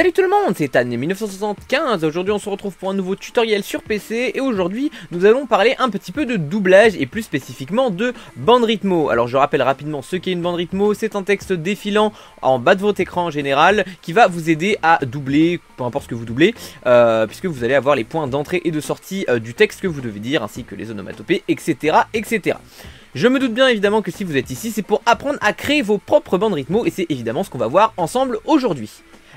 Salut tout le monde, c'est Anne1975, aujourd'hui on se retrouve pour un nouveau tutoriel sur PC et aujourd'hui nous allons parler un petit peu de doublage et plus spécifiquement de Bandritmo. Alors je rappelle rapidement ce qu'est une Bandritmo, c'est un texte défilant en bas de votre écran en général qui va vous aider à doubler, peu importe ce que vous doublez, puisque vous allez avoir les points d'entrée et de sortie du texte que vous devez dire ainsi que les onomatopées, etc. etc. Je me doute bien évidemment que si vous êtes ici, c'est pour apprendre à créer vos propres Bandritmo et c'est évidemment ce qu'on va voir ensemble aujourd'hui.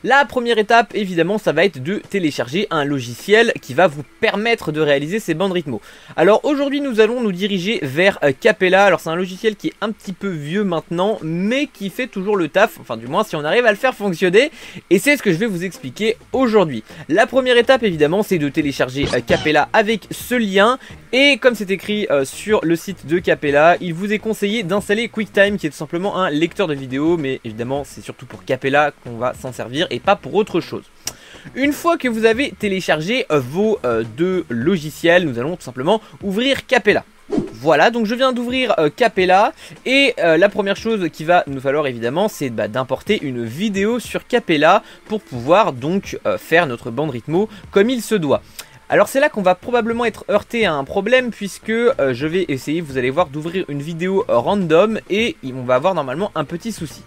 La première étape, évidemment, ça va être de télécharger un logiciel qui va vous permettre de réaliser ces Bandritmo. Alors aujourd'hui, nous allons nous diriger vers Capella. Alors c'est un logiciel qui est un petit peu vieux maintenant, mais qui fait toujours le taf, enfin du moins si on arrive à le faire fonctionner. Et c'est ce que je vais vous expliquer aujourd'hui. La première étape, évidemment, c'est de télécharger Capella avec ce lien. Et comme c'est écrit sur le site de Capella, il vous est conseillé d'installer QuickTime, qui est tout simplement un lecteur de vidéos. Mais évidemment, c'est surtout pour Capella qu'on va s'en servir et pas pour autre chose. Une fois que vous avez téléchargé vos deux logiciels, nous allons tout simplement ouvrir Capella. Voilà, donc je viens d'ouvrir Capella et la première chose qu'il va nous falloir évidemment c'est d'importer une vidéo sur Capella pour pouvoir donc faire notre Bandritmo comme il se doit. Alors c'est là qu'on va probablement être heurté à un problème puisque je vais essayer, vous allez voir, d'ouvrir une vidéo random et on va avoir normalement un petit souci.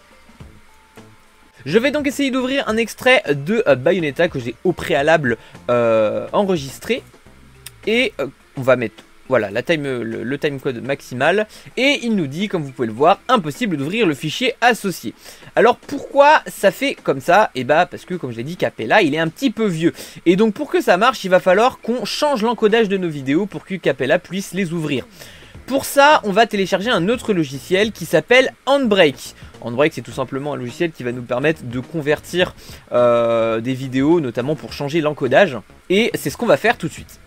Je vais donc essayer d'ouvrir un extrait de Bayonetta que j'ai au préalable enregistré. Et on va mettre voilà, le timecode maximal. Et il nous dit, comme vous pouvez le voir, impossible d'ouvrir le fichier associé. Alors pourquoi ça fait comme ça? Et bah parce que comme je l'ai dit, Capella il est un petit peu vieux. Et donc pour que ça marche, il va falloir qu'on change l'encodage de nos vidéos pour que Capella puisse les ouvrir. Pour ça, on va télécharger un autre logiciel qui s'appelle Handbrake. Handbrake, c'est tout simplement un logiciel qui va nous permettre de convertir des vidéos, notamment pour changer l'encodage. Et c'est ce qu'on va faire tout de suite.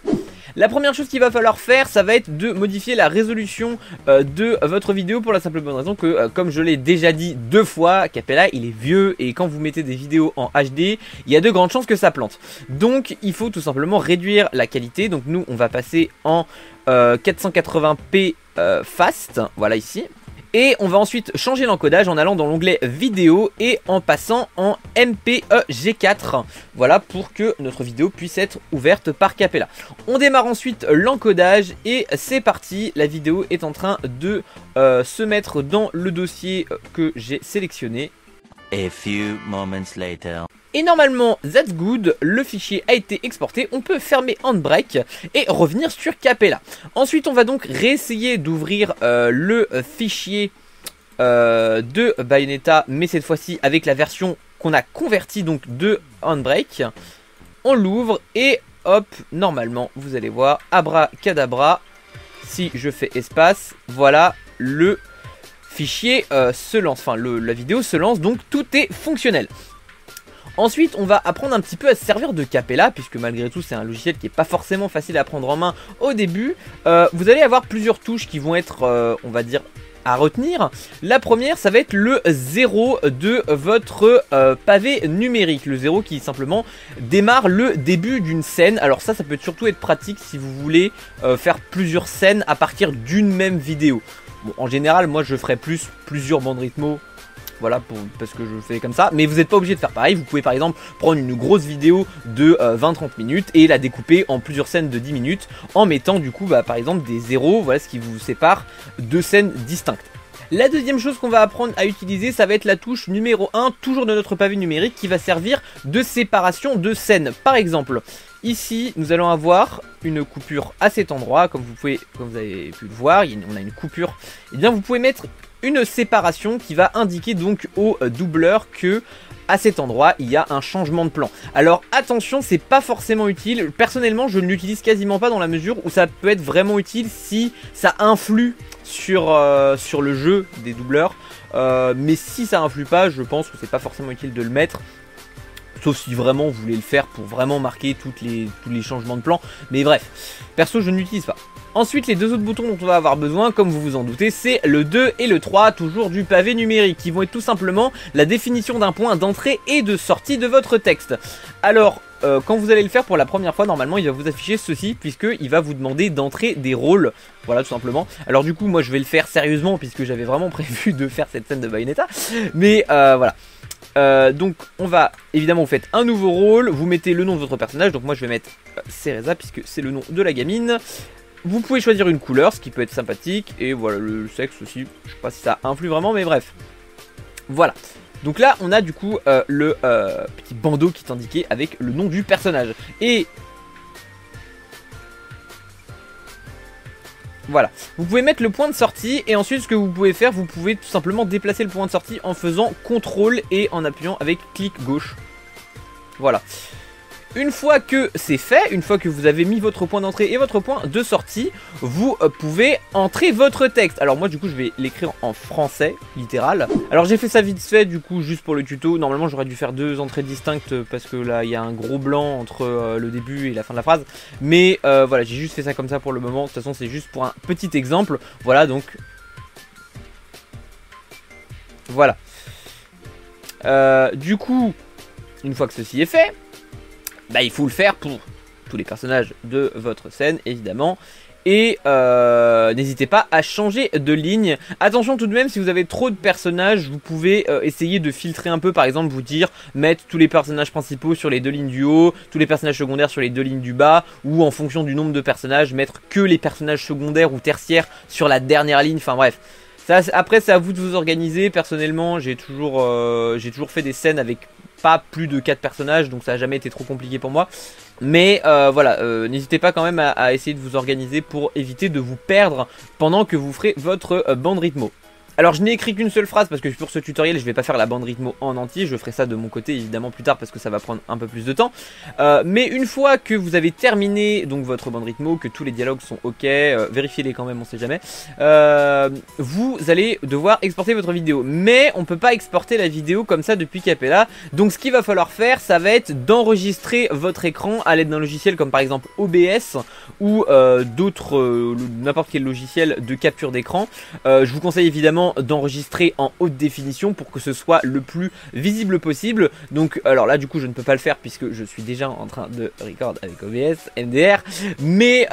La première chose qu'il va falloir faire, ça va être de modifier la résolution de votre vidéo pour la simple bonne raison que, comme je l'ai déjà dit 2 fois, Capella il est vieux et quand vous mettez des vidéos en HD, il y a de grandes chances que ça plante. Donc il faut tout simplement réduire la qualité. Donc nous on va passer en 480p fast, voilà ici. Et on va ensuite changer l'encodage en allant dans l'onglet vidéo et en passant en MPEG4. Voilà, pour que notre vidéo puisse être ouverte par Capella. On démarre ensuite l'encodage et c'est parti. La vidéo est en train de se mettre dans le dossier que j'ai sélectionné. A few moments later. Et normalement, that's good, le fichier a été exporté, on peut fermer Handbrake et revenir sur Capella. Ensuite, on va donc réessayer d'ouvrir le fichier de Bayonetta, mais cette fois-ci avec la version qu'on a convertie donc de Handbrake. On l'ouvre et hop, normalement, vous allez voir, abracadabra, si je fais espace, voilà, le fichier se lance, enfin la vidéo se lance, donc tout est fonctionnel. Ensuite, on va apprendre un petit peu à se servir de Capella, puisque malgré tout, c'est un logiciel qui n'est pas forcément facile à prendre en main au début. Vous allez avoir plusieurs touches qui vont être, on va dire, à retenir. La première, ça va être le 0 de votre pavé numérique. Le 0 qui simplement démarre le début d'une scène. Alors ça peut surtout être pratique si vous voulez faire plusieurs scènes à partir d'une même vidéo. Bon, en général, moi, je ferai plusieurs Bandritmo. Voilà, parce que je fais comme ça. Mais vous n'êtes pas obligé de faire pareil. Vous pouvez par exemple prendre une grosse vidéo de 20-30 minutes et la découper en plusieurs scènes de 10 minutes en mettant du coup par exemple des zéros. Voilà ce qui vous sépare deux scènes distinctes. La deuxième chose qu'on va apprendre à utiliser, ça va être la touche numéro 1, toujours de notre pavé numérique, qui va servir de séparation de scènes. Par exemple, ici, nous allons avoir une coupure à cet endroit, comme vous avez pu le voir, on a une coupure. Et bien, vous pouvez mettre une séparation qui va indiquer donc au doubleur que à cet endroit il y a un changement de plan. Alors attention, c'est pas forcément utile. Personnellement, je ne l'utilise quasiment pas dans la mesure où ça peut être vraiment utile si ça influe sur le jeu des doubleurs. Mais si ça influe pas, je pense que c'est pas forcément utile de le mettre. Sauf si vraiment vous voulez le faire pour vraiment marquer tous les changements de plan. Mais bref, perso je ne l'utilise pas. Ensuite, les deux autres boutons dont on va avoir besoin, comme vous vous en doutez, c'est le 2 et le 3, toujours du pavé numérique, qui vont être tout simplement la définition d'un point d'entrée et de sortie de votre texte. Alors, quand vous allez le faire pour la première fois, normalement, il va vous afficher ceci, puisqu'il va vous demander d'entrer des rôles. Voilà, tout simplement. Alors du coup, moi, je vais le faire sérieusement, puisque j'avais vraiment prévu de faire cette scène de Bayonetta. Mais voilà. Donc on va, évidemment vous faites un nouveau rôle, vous mettez le nom de votre personnage, donc moi je vais mettre Cereza puisque c'est le nom de la gamine. Vous pouvez choisir une couleur, ce qui peut être sympathique, et voilà, le sexe aussi, je sais pas si ça influe vraiment, mais bref. Voilà. Donc là, on a du coup le petit bandeau qui est indiqué avec le nom du personnage. Et voilà. Vous pouvez mettre le point de sortie, et ensuite ce que vous pouvez faire, vous pouvez tout simplement déplacer le point de sortie en faisant CTRL et en appuyant avec clic gauche. Voilà. Une fois que c'est fait, une fois que vous avez mis votre point d'entrée et votre point de sortie, vous pouvez entrer votre texte. Alors moi du coup je vais l'écrire en français, littéral. Alors j'ai fait ça vite fait du coup juste pour le tuto. Normalement j'aurais dû faire deux entrées distinctes parce que là il y a un gros blanc entre le début et la fin de la phrase. Mais voilà, j'ai juste fait ça comme ça pour le moment. De toute façon c'est juste pour un petit exemple. Voilà donc. Voilà. Du coup, une fois que ceci est fait, bah, il faut le faire pour tous les personnages de votre scène, évidemment. Et n'hésitez pas à changer de ligne. Attention tout de même, si vous avez trop de personnages, vous pouvez essayer de filtrer un peu. Par exemple, vous dire mettre tous les personnages principaux sur les deux lignes du haut, tous les personnages secondaires sur les deux lignes du bas, ou en fonction du nombre de personnages, mettre que les personnages secondaires ou tertiaires sur la dernière ligne. Enfin bref. Ça, après, c'est à vous de vous organiser. Personnellement, j'ai toujours fait des scènes avec pas plus de 4 personnages, donc ça n'a jamais été trop compliqué pour moi. Mais voilà, n'hésitez pas quand même à essayer de vous organiser pour éviter de vous perdre pendant que vous ferez votre bande rythmo. Alors je n'ai écrit qu'une seule phrase parce que pour ce tutoriel je vais pas faire la bande rythmo en entier, je ferai ça de mon côté évidemment plus tard parce que ça va prendre un peu plus de temps. Mais une fois que vous avez terminé donc votre bande rythmo, que tous les dialogues sont ok, vérifiez-les quand même, on sait jamais, vous allez devoir exporter votre vidéo. Mais on peut pas exporter la vidéo comme ça depuis Capella, donc ce qu'il va falloir faire ça va être d'enregistrer votre écran à l'aide d'un logiciel comme par exemple OBS ou d'autres, n'importe quel logiciel de capture d'écran. Je vous conseille évidemment d'enregistrer en haute définition pour que ce soit le plus visible possible. Donc alors là du coup je ne peux pas le faire puisque je suis déjà en train de record avec OBS, MDR, mais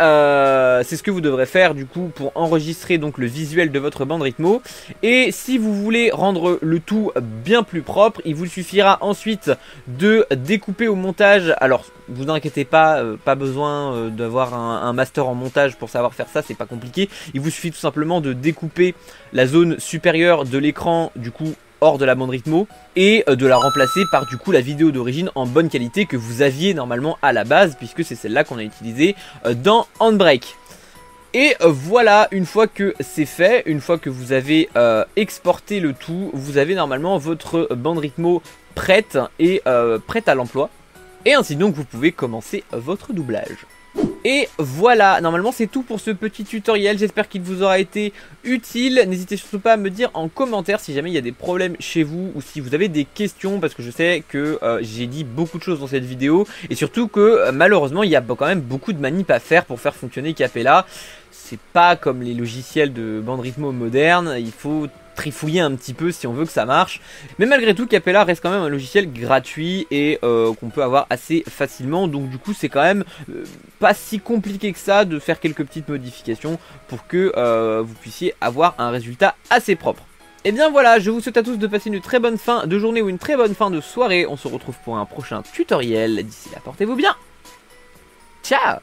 c'est ce que vous devrez faire du coup pour enregistrer donc le visuel de votre bande rythmo. Et si vous voulez rendre le tout bien plus propre, il vous suffira ensuite de découper au montage. Alors vous inquiétez pas, pas besoin d'avoir un master en montage pour savoir faire ça, c'est pas compliqué. Il vous suffit tout simplement de découper la zone supérieure de l'écran du coup hors de la bande rythmo et de la remplacer par du coup la vidéo d'origine en bonne qualité que vous aviez normalement à la base, puisque c'est celle-là qu'on a utilisée dans Handbrake. Et voilà, une fois que c'est fait, une fois que vous avez exporté le tout, vous avez normalement votre bande rythmo prête et prête à l'emploi. Et ainsi donc vous pouvez commencer votre doublage. Et voilà, normalement c'est tout pour ce petit tutoriel, j'espère qu'il vous aura été utile. N'hésitez surtout pas à me dire en commentaire si jamais il y a des problèmes chez vous ou si vous avez des questions, parce que je sais que j'ai dit beaucoup de choses dans cette vidéo et surtout que malheureusement il y a quand même beaucoup de manips à faire pour faire fonctionner Capella. C'est pas comme les logiciels de bande rythmo modernes, il faut trifouiller un petit peu si on veut que ça marche. Mais malgré tout, Capella reste quand même un logiciel gratuit et qu'on peut avoir assez facilement. Donc du coup, c'est quand même pas si compliqué que ça de faire quelques petites modifications pour que vous puissiez avoir un résultat assez propre. Et bien voilà, je vous souhaite à tous de passer une très bonne fin de journée ou une très bonne fin de soirée. On se retrouve pour un prochain tutoriel. D'ici là, portez-vous bien. Ciao!